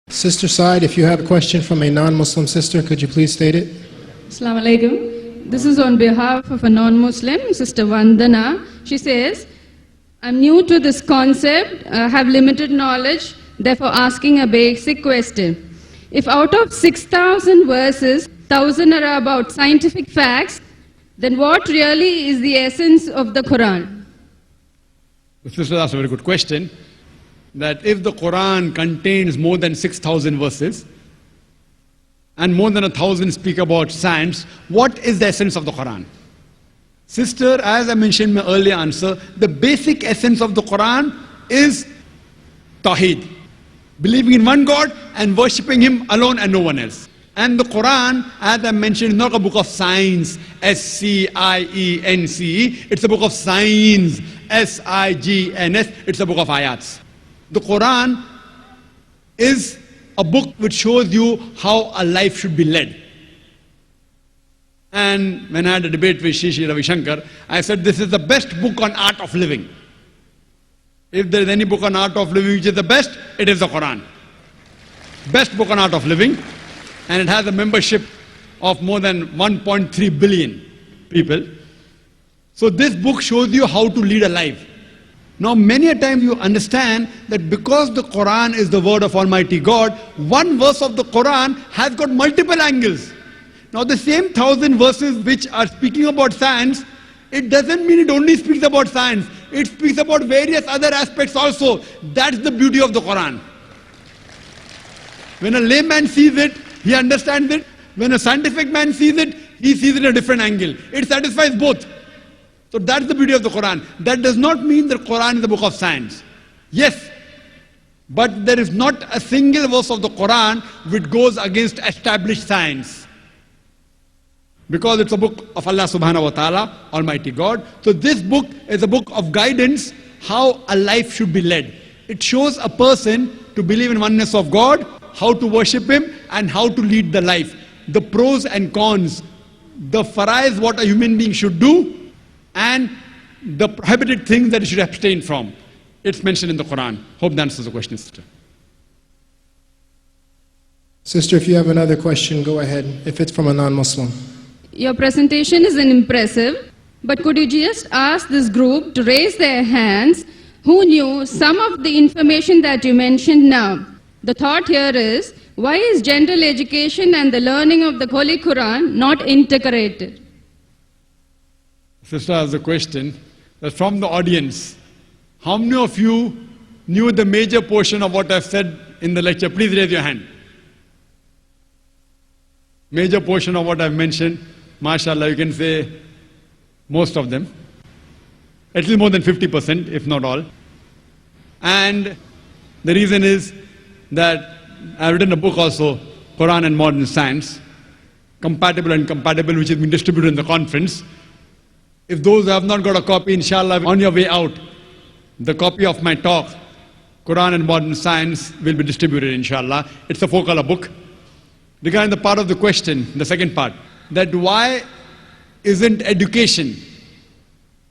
Sister side, if you have a question from a non-Muslim sister, could you please state it? Assalamu alaikum. This is on behalf of a non-Muslim, Sister Vandana. She says, I'm new to this concept, have limited knowledge, therefore asking a basic question. If out of 6,000 verses, 1,000 are about scientific facts, then what really is the essence of the Quran? The sister asked a very good question, that if the Quran contains more than 6,000 verses, and more than 1,000 speak about science, what is the essence of the Quran? Sister, as I mentioned in my earlier answer, the basic essence of the Quran is Tawheed. Believing in one God and worshipping Him alone and no one else. And the Quran, as I mentioned, is not a book of science, S-C-I-E-N-C-E. It's a book of signs, S-I-G-N-S. It's a book of ayats. The Quran is a book which shows you how a life should be led. And when I had a debate with Shri Ravi Shankar, I said this is the best book on art of living. If there is any book on art of living which is the best, it is the Quran. Best book on art of living. And it has a membership of more than 1.3 billion people. So this book shows you how to lead a life. Now many a time you understand that because the Quran is the word of Almighty God, one verse of the Quran has got multiple angles. Now the same 1,000 verses which are speaking about science, it doesn't mean it only speaks about science. It speaks about various other aspects also. That's the beauty of the Quran. When a layman sees it, he understands it. When a scientific man sees it, he sees it in a different angle. It satisfies both. So that's the beauty of the Quran. That does not mean that Quran is a book of science. Yes, but there is not a single verse of the Quran which goes against established science. Because it's a book of Allah subhanahu wa ta'ala, Almighty God. So this book is a book of guidance, how a life should be led. It shows a person to believe in oneness of God, how to worship Him, and how to lead the life. The pros and cons, the farais, what a human being should do, and the prohibited things that he should abstain from. It's mentioned in the Quran. Hope that answers the question, sister. Sister, if you have another question, go ahead, if it's from a non-Muslim. Your presentation is impressive, but could you just ask this group to raise their hands who knew some of the information that you mentioned now? The thought here is, why is general education and the learning of the Holy Quran not integrated? Sister has a question that from the audience, how many of you knew the major portion of what I've said in the lecture? Please raise your hand. Major portion of what I've mentioned, mashallah, you can say most of them. At least more than 50%, if not all. And the reason is that I've written a book also, Quran and Modern Science, Compatible and Incompatible, which has been distributed in the conference. If those who have not got a copy, inshallah, on your way out, the copy of my talk, Quran and Modern Science, will be distributed, inshallah. It's a 4-color book. Regarding the part of the question, the second part, that why isn't education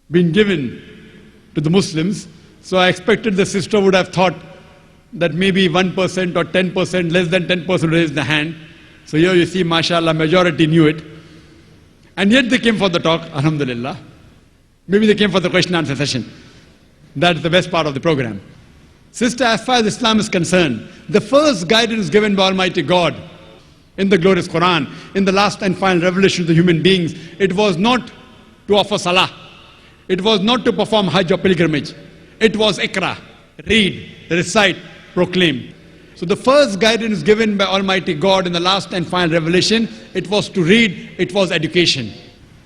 being given to the Muslims? So I expected the sister would have thought that maybe 1% or 10%, less than 10% raised the hand. So here you see, mashallah, majority knew it. And yet they came for the talk, alhamdulillah. Maybe they came for the question and answer session. That's the best part of the program. Sister, as far as Islam is concerned, the first guidance given by Almighty God in the glorious Quran, in the last and final revelation to the human beings, it was not to offer salah. It was not to perform hajj or pilgrimage. It was ikra, read, recite, proclaim. So the first guidance given by Almighty God in the last and final revelation, it was to read, it was education.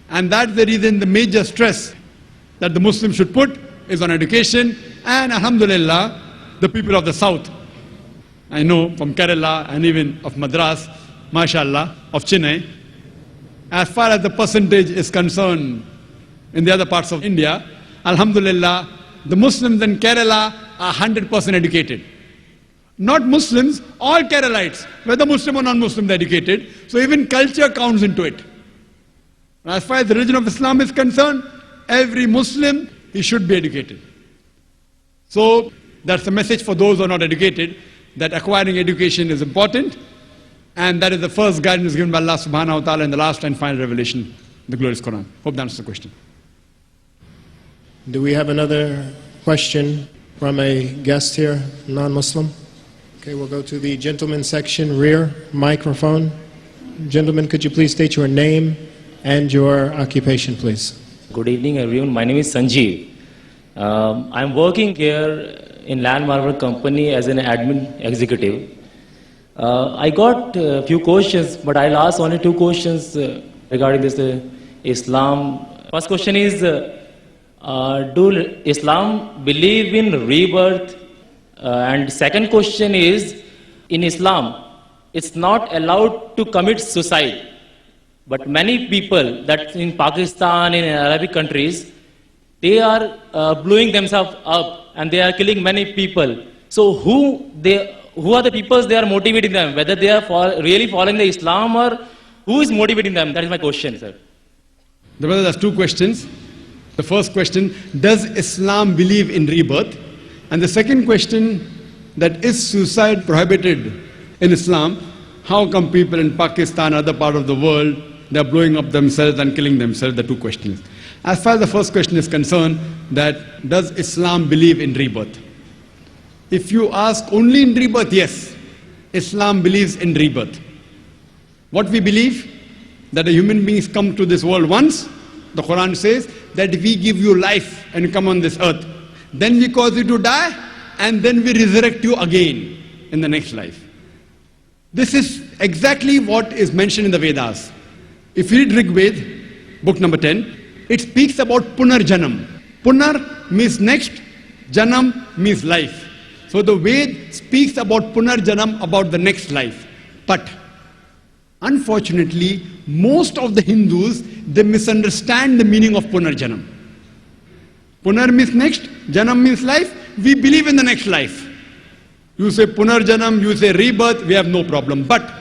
And that's the reason the major stress that the Muslims should put is on education. And alhamdulillah, the people of the south, I know from Kerala and even of Madras, mashallah, of Chennai, as far as the percentage is concerned in the other parts of India, alhamdulillah, the Muslims in Kerala are 100% educated. Not Muslims, all Keralites, whether Muslim or non-Muslim, they're educated. So even culture counts into it. As far as the religion of Islam is concerned, every Muslim, he should be educated. So that's the message for those who are not educated, that acquiring education is important, and that is the first guidance given by Allah subhanahu wa ta'ala in the last and final revelation, the glorious Quran. Hope that answers the question. Do we have another question from a guest here, non-Muslim? Okay, we'll go to the gentleman section, rear microphone. Gentlemen, could you please state your name and your occupation, please? Good evening, everyone. My name is Sanjeev. I'm working here in Land Marble Company as an admin executive. I got a few questions, but I'll ask only two questions regarding this Islam. First question is, do Islam believe in rebirth? And second question is, in Islam, it's not allowed to commit suicide. But many people that in Pakistan, in Arabic countries, they are blowing themselves up and they are killing many people. So who are the people they are motivating them? Whether they are really following the Islam, or who is motivating them? That is my question, sir. The brother has two questions. The first question, does Islam believe in rebirth? And the second question, that is suicide prohibited in Islam? How come people in Pakistan, other part of the world, they are blowing up themselves and killing themselves? The two questions. As far as the first question is concerned, that does Islam believe in rebirth? If you ask only in rebirth, yes, Islam believes in rebirth. What we believe? That a human beings come to this world once. The Quran says that we give you life and you come on this earth. Then we cause you to die, and then we resurrect you again in the next life. This is exactly what is mentioned in the Vedas. If you read Rig Veda, book number 10, it speaks about Punarjanam. Punar means next, Janam means life. So the Ved speaks about Punarjanam, about the next life. But unfortunately, most of the Hindus, they misunderstand the meaning of Punarjanam. Punar means next, Janam means life. We believe in the next life. You say Punarjanam, you say rebirth, we have no problem. But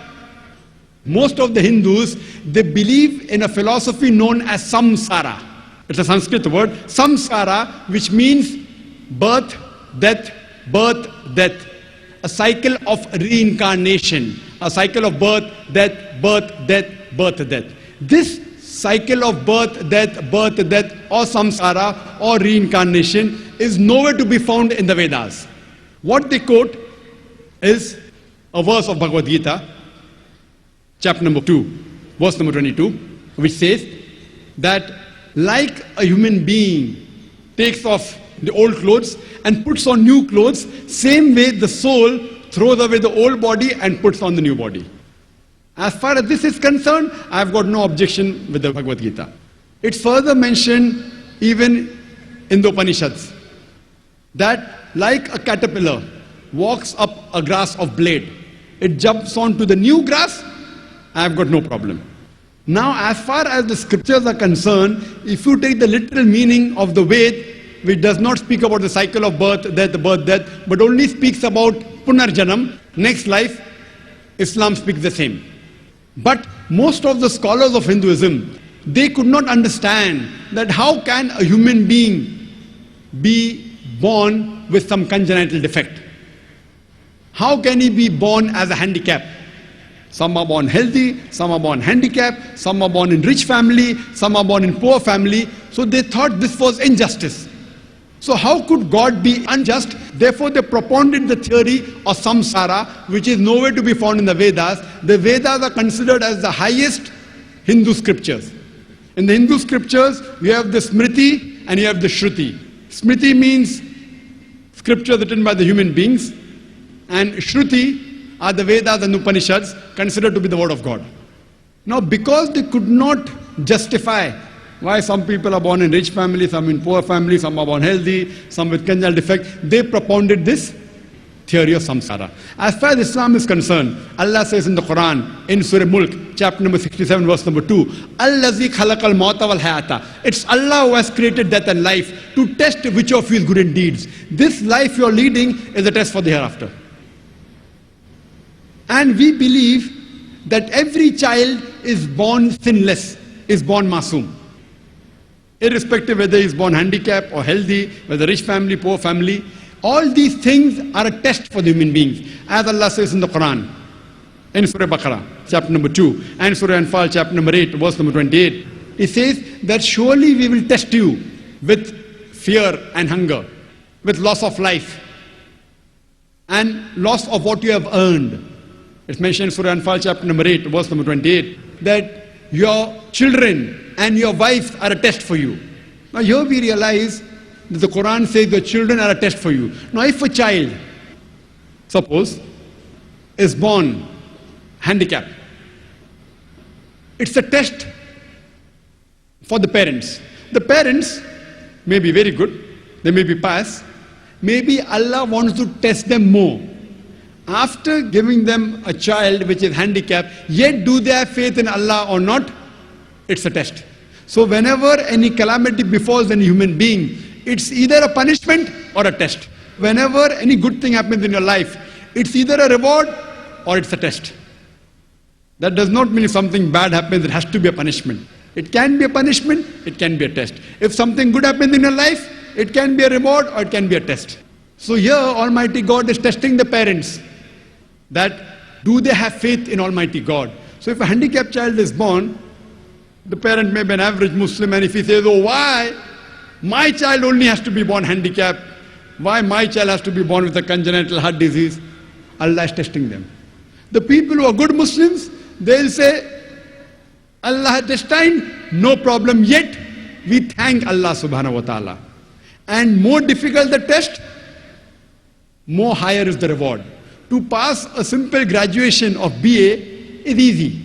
most of the Hindus, they believe in a philosophy known as samsara. It's a Sanskrit word, samsara, which means birth, death, a cycle of reincarnation, a cycle of birth, death, birth, death. This cycle of birth, death, or samsara or reincarnation is nowhere to be found in the Vedas. What they quote is a verse of Bhagavad Gita, chapter number 2, verse number 22, which says that like a human being takes off the old clothes and puts on new clothes, same way the soul throws away the old body and puts on the new body. As far as this is concerned, I have got no objection with the Bhagavad Gita. It's further mentioned even in the Upanishads that like a caterpillar walks up a grass of blade, it jumps onto the new grass, I have got no problem. Now, as far as the scriptures are concerned, if you take the literal meaning of the Ved, which does not speak about the cycle of birth, death, but only speaks about Punarjanam, next life, Islam speaks the same. But most of the scholars of Hinduism, they could not understand that how can a human being be born with some congenital defect? How can he be born as a handicap? Some are born healthy, some are born handicapped, some are born in rich family, some are born in poor family. So they thought this was injustice. So how could God be unjust? Therefore they propounded the theory of samsara, which is nowhere to be found in the Vedas. The Vedas are considered as the highest Hindu scriptures. In the Hindu scriptures, you have the Smriti and you have the Shruti. Smriti means scripture written by the human beings, and Shruti are the Vedas and Upanishads, considered to be the word of God. Now, because they could not justify why some people are born in rich families, some in poor families, some are born healthy, some with congenital defect, they propounded this theory of samsara. As far as Islam is concerned, Allah says in the Quran, in Surah Mulk, chapter number 67, verse number 2, Allazi khalaqal mauta wal hayata. It's Allah who has created death and life to test which of you is good in deeds. This life you are leading is a test for the hereafter. And we believe that every child is born sinless, is born masoom. Irrespective whether he is born handicapped or healthy, whether rich family, poor family, All these things are a test for the human beings. As Allah says in the Quran, in Surah Baqarah, chapter number 2, and Surah Anfal, chapter number 8, verse number 28, it says that surely we will test you with fear and hunger, with loss of life, and loss of what you have earned. It's mentioned in Surah Anfal, chapter number 8, verse number 28, that your children and your wives are a test for you. Now here we realize that the Quran says your children are a test for you. Now if a child, suppose, is born handicapped, it's a test for the parents. The parents may be very good, they may be pious, maybe Allah wants to test them more. After giving them a child which is handicapped, yet do they have faith in Allah or not? It's a test. So whenever any calamity befalls any human being, it's either a punishment or a test. Whenever any good thing happens in your life, it's either a reward or it's a test. That does not mean if something bad happens, it has to be a punishment. It can be a punishment, it can be a test. If something good happens in your life, it can be a reward or it can be a test. So here Almighty God is testing the parents, that do they have faith in Almighty God? So if a handicapped child is born, the parent may be an average Muslim, and if he says, oh, why my child only has to be born handicapped, why my child has to be born with a congenital heart disease, Allah is testing them. The people who are good Muslims, they'll say, Allah has destined, no problem, yet we thank Allah subhanahu wa ta'ala. And more difficult the test, more higher is the reward. To pass a simple graduation of BA is easy.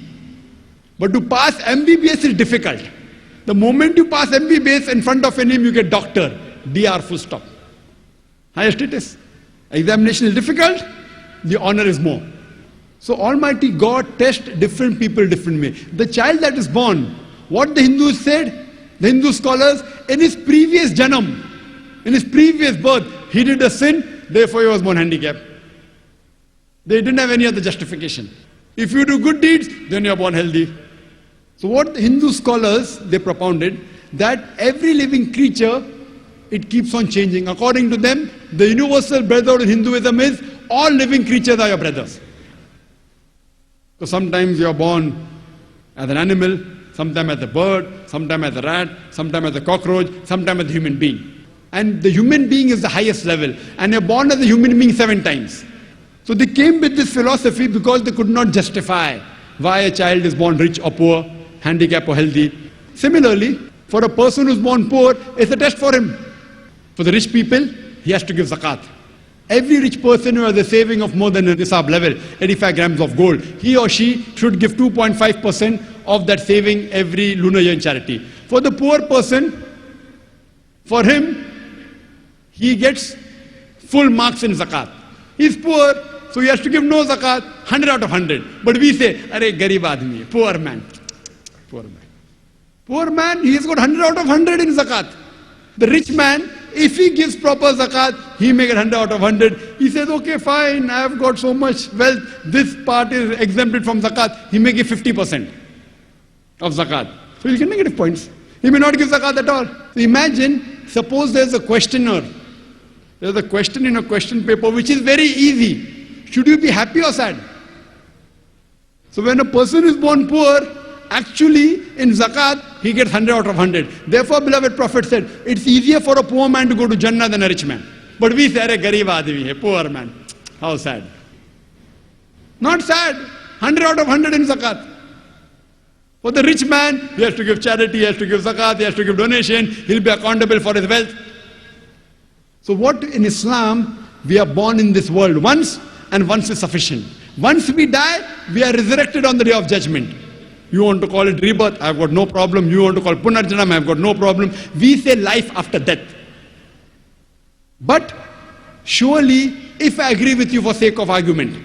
But to pass MBBS is difficult. The moment you pass MBBS, in front of a name you get doctor, DR full stop. Highest it is. Examination is difficult, the honor is more. So Almighty God tests different people different way. The child that is born, what the Hindus said, the Hindu scholars, in his previous janam, in his previous birth, he did a sin, therefore he was born handicapped. They didn't have any other justification. If you do good deeds, then you are born healthy. So what the Hindu scholars, they propounded, that every living creature, it keeps on changing. According to them, the universal brotherhood in Hinduism is, all living creatures are your brothers. So sometimes you are born as an animal, sometimes as a bird, sometimes as a rat, sometimes as a cockroach, sometimes as a human being. And the human being is the highest level. And you're born as a human being 7 times. So they came with this philosophy because they could not justify why a child is born rich or poor, handicapped or healthy. Similarly, for a person who's born poor, it's a test for him. For the rich people, he has to give zakat. Every rich person who has a saving of more than a nisab level, 85 grams of gold, he or she should give 2.5% of that saving every lunar year in charity. For the poor person, for him, he gets full marks in zakat. He's poor, so he has to give no zakat, 100 out of 100. But we say, arey garib aadmi, poor man. Poor man. Poor man, he has got 100 out of 100 in zakat. The rich man, if he gives proper zakat, he may get 100 out of 100. He says, okay, fine, I have got so much wealth, this part is exempted from zakat. He may give 50% of zakat. So he'll get negative points. He may not give zakat at all. So imagine, suppose there's a questioner. There's a question in a question paper which is very easy. Should you be happy or sad? So when a person is born poor, actually in zakat, he gets 100 out of 100. Therefore, beloved Prophet said, it's easier for a poor man to go to Jannah than a rich man. But we say, arey garib aadmi hai, poor man. How sad. Not sad. 100 out of 100 in zakat. For the rich man, he has to give charity, he has to give zakat, he has to give donation, he'll be accountable for his wealth. So what in Islam, we are born in this world once, and once is sufficient. Once we die, we are resurrected on the day of judgment. You want to call it rebirth, I've got no problem. You want to call it punarjanam, I've got no problem. We say life after death. But surely, if I agree with you for sake of argument,